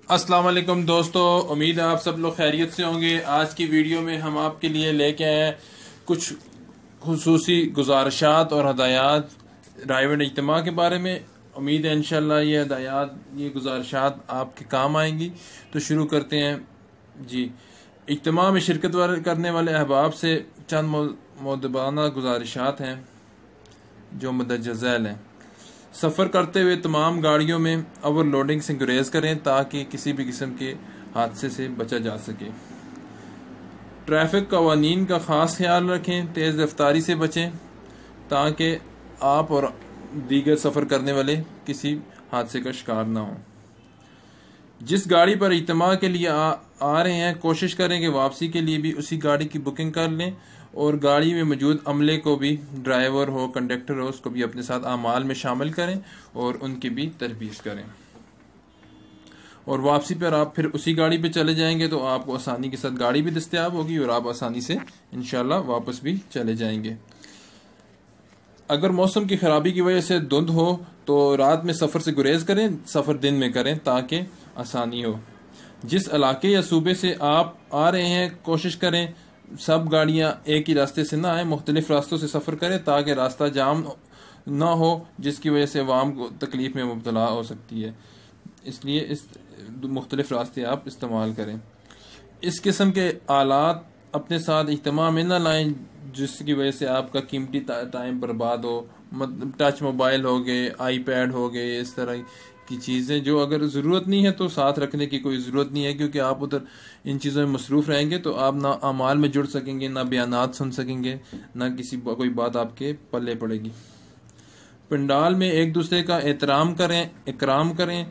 السلام علیکم دوستو، امید ہے آپ سب لوگ خیریت سے ہوں گے۔ آج کی ویڈیو میں ہم آپ کے لیے لے کے آئے ہیں کچھ خصوصی گزارشات اور ہدایات ڈرائیور اجتماع کے بارے میں۔ امید ہے انشاءاللہ یہ ہدایات، یہ گزارشات آپ کے کام آئیں گی۔ تو شروع کرتے ہیں جی۔ اجتماع میں شرکت کرنے والے احباب سے چند مؤدبانہ گزارشات ہیں جو مندرجہ ذیل ہیں۔ سفر کرتے ہوئے تمام گاڑیوں میں اوور لوڈنگ سے گریز کریں تاکہ کسی بھی قسم کے حادثے سے بچا جا سکے۔ ٹریفک قوانین کا خاص خیال رکھیں، تیز رفتاری سے بچیں تاکہ آپ اور دیگر سفر کرنے والے کسی حادثے کا شکار نہ ہوں۔ جس گاڑی پر اجتماع کے لیے آ رہے ہیں کوشش کریں کہ واپسی کے لیے بھی اسی گاڑی کی بکنگ کر لیں، اور گاڑی میں موجود عملے کو بھی، ڈرائیور ہو کنڈکٹر ہو، اس کو بھی اپنے ساتھ اعمال میں شامل کریں اور ان کی بھی تربیت کریں۔ اور واپسی پر آپ پھر اسی گاڑی پہ چلے جائیں گے تو آپ کو آسانی کے ساتھ گاڑی بھی دستیاب ہوگی اور آپ آسانی سے انشاءاللہ واپس بھی چلے جائیں گے۔ اگر موسم کی خرابی کی وجہ سے دھند ہو تو رات میں سفر سے گریز کریں، سفر دن میں کریں تاکہ آسانی ہو۔ جس علاقے یا صوبے سے آپ آ رہے ہیں کوشش کریں سب گاڑیاں ایک ہی راستے سے نہ آئیں، مختلف راستوں سے سفر کریں تاکہ راستہ جام نہ ہو، جس کی وجہ سے عوام کو تکلیف میں مبتلا ہو سکتی ہے۔ اس لیے مختلف راستے آپ استعمال کریں۔ اس قسم کے آلات اپنے ساتھ اجتماع میں نہ لائیں جس کی وجہ سے آپ کا قیمتی ٹائم برباد ہو۔ ٹچ موبائل ہو گئے، آئی پیڈ ہو گئے، اس طرح کی چیزیں جو اگر ضرورت نہیں ہے تو ساتھ رکھنے کی کوئی ضرورت نہیں ہے، کیونکہ آپ ادھر ان چیزوں میں مصروف رہیں گے تو آپ نہ اعمال میں جڑ سکیں گے، نہ بیانات سن سکیں گے، نہ کوئی بات آپ کے پلے پڑے گی۔ پنڈال میں ایک دوسرے کا احترام کریں، اکرام کریں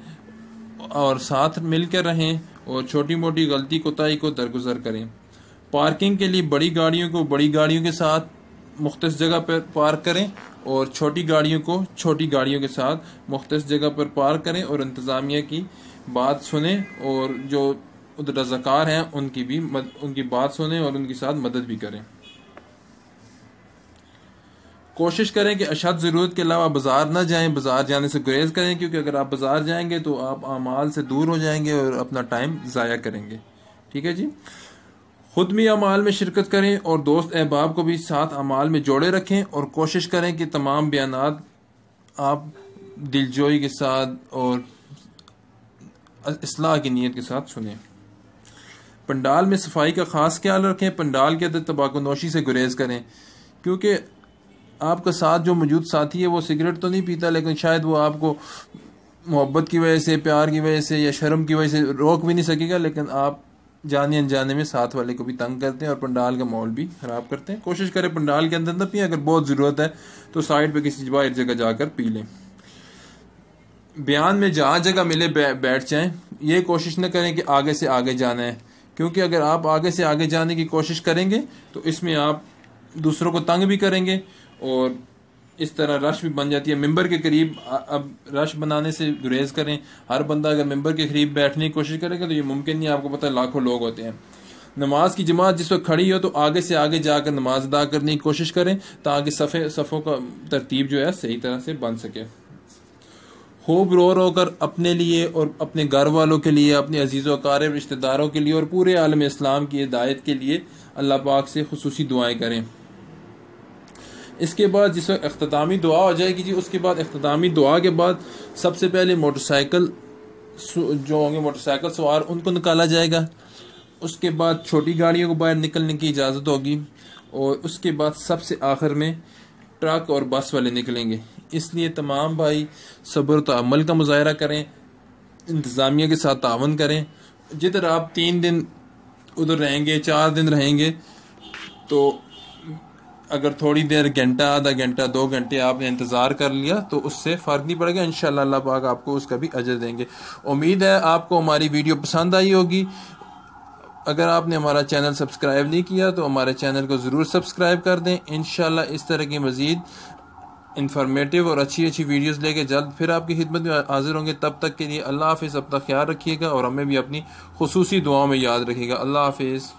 اور ساتھ مل کر رہیں، اور چھوٹی موٹی غلطی کوتاہی کو درگزر کریں۔ پارکنگ کے لیے بڑی گاڑیوں کو بڑی گاڑیوں کے ساتھ مختص جگہ پر پارک کریں اور چھوٹی گاڑیوں کو چھوٹی گاڑیوں کے ساتھ مختص جگہ پر پارک کریں، اور انتظامیہ کی بات سنیں، اور جو رضاکار ہیں ان کی بات سنیں اور ان کے ساتھ مدد بھی کریں۔ کوشش کریں کہ اشد ضرورت کے علاوہ بازار نہ جائیں، بازار جانے سے گریز کریں، کیونکہ اگر آپ بازار جائیں گے تو آپ اعمال سے دور ہو جائیں گے اور اپنا ٹائم ضائع کریں گے۔ ٹھیک ہے جی۔ خود بھی اعمال میں شرکت کریں اور دوست احباب کو بھی ساتھ اعمال میں جوڑے رکھیں، اور کوشش کریں کہ تمام بیانات آپ دلجوئی کے ساتھ اور اصلاح کی نیت کے ساتھ سنیں۔ پنڈال میں صفائی کا خاص خیال رکھیں، پنڈال کے اندر تمباکو نوشی سے گریز کریں، کیونکہ آپ کا ساتھ جو موجود ساتھی ہے وہ سگریٹ تو نہیں پیتا، لیکن شاید وہ آپ کو محبت کی وجہ سے، پیار کی وجہ سے یا شرم کی وجہ سے روک بھی نہیں سکے گا، لیکن آپ جانے انجانے میں ساتھ والے کو بھی تنگ کرتے ہیں اور پنڈال کا ماحول بھی خراب کرتے ہیں۔ کوشش کریں پنڈال کے اندر نہ پئیں، اگر بہت ضرورت ہے تو سائڈ پہ کسی باہر جگہ جا کر پی لیں۔ بیان میں جہاں جگہ ملے بیٹھ جائیں، یہ کوشش نہ کریں کہ آگے سے آگے جانا ہے، کیونکہ اگر آپ آگے سے آگے جانے کی کوشش کریں گے تو اس میں آپ دوسروں کو تنگ بھی کریں گے اور اس طرح رش بھی بن جاتی ہے۔ ممبر کے قریب اب رش بنانے سے گریز کریں۔ ہر بندہ اگر ممبر کے قریب بیٹھنے کی کوشش کرے گا تو یہ ممکن نہیں، آپ کو پتہ ہے لاکھوں لوگ ہوتے ہیں۔ نماز کی جماعت جس وقت کھڑی ہو تو آگے سے آگے جا کر نماز ادا کرنے کی کوشش کریں تاکہ صفوں کا ترتیب جو ہے صحیح طرح سے بن سکے۔ خوب رو رو کر اپنے لیے اور اپنے گھر والوں کے لیے، اپنے عزیز و اقارب رشتہ داروں کے لیے اور پورے عالم اسلام کی ہدایت کے لیے اللہ پاک سے خصوصی دعائیں کریں۔ اس کے بعد جس وقت اختتامی دعا ہو جائے گی جی، اس کے بعد اختتامی دعا کے بعد سب سے پہلے موٹر سائیکل جو ہوں گے موٹر سائیکل سوار ان کو نکالا جائے گا، اس کے بعد چھوٹی گاڑیوں کو باہر نکلنے کی اجازت ہوگی، اور اس کے بعد سب سے آخر میں ٹرک اور بس والے نکلیں گے۔ اس لیے تمام بھائی صبر و تحمل کا مظاہرہ کریں، انتظامیہ کے ساتھ تعاون کریں۔ جدھر آپ 3 دن ادھر رہیں گے، 4 دن رہیں گے، تو اگر تھوڑی دیر گھنٹہ، آدھا گھنٹہ، 2 گھنٹے آپ نے انتظار کر لیا تو اس سے فرق نہیں پڑے گا، انشاءاللہ اللہ پاک آپ کو اس کا بھی اجر دیں گے۔ امید ہے آپ کو ہماری ویڈیو پسند آئی ہوگی۔ اگر آپ نے ہمارا چینل سبسکرائب نہیں کیا تو ہمارے چینل کو ضرور سبسکرائب کر دیں۔ انشاءاللہ اس طرح کی مزید انفارمیٹیو اور اچھی ویڈیوز لے کے جلد پھر آپ کی خدمت میں حاضر ہوں گے۔ تب تک کے لیے اللہ حافظ، اپنا خیال رکھیے گا اور ہمیں بھی اپنی خصوصی دعاؤں میں یاد رکھیے گا۔ اللہ حافظ۔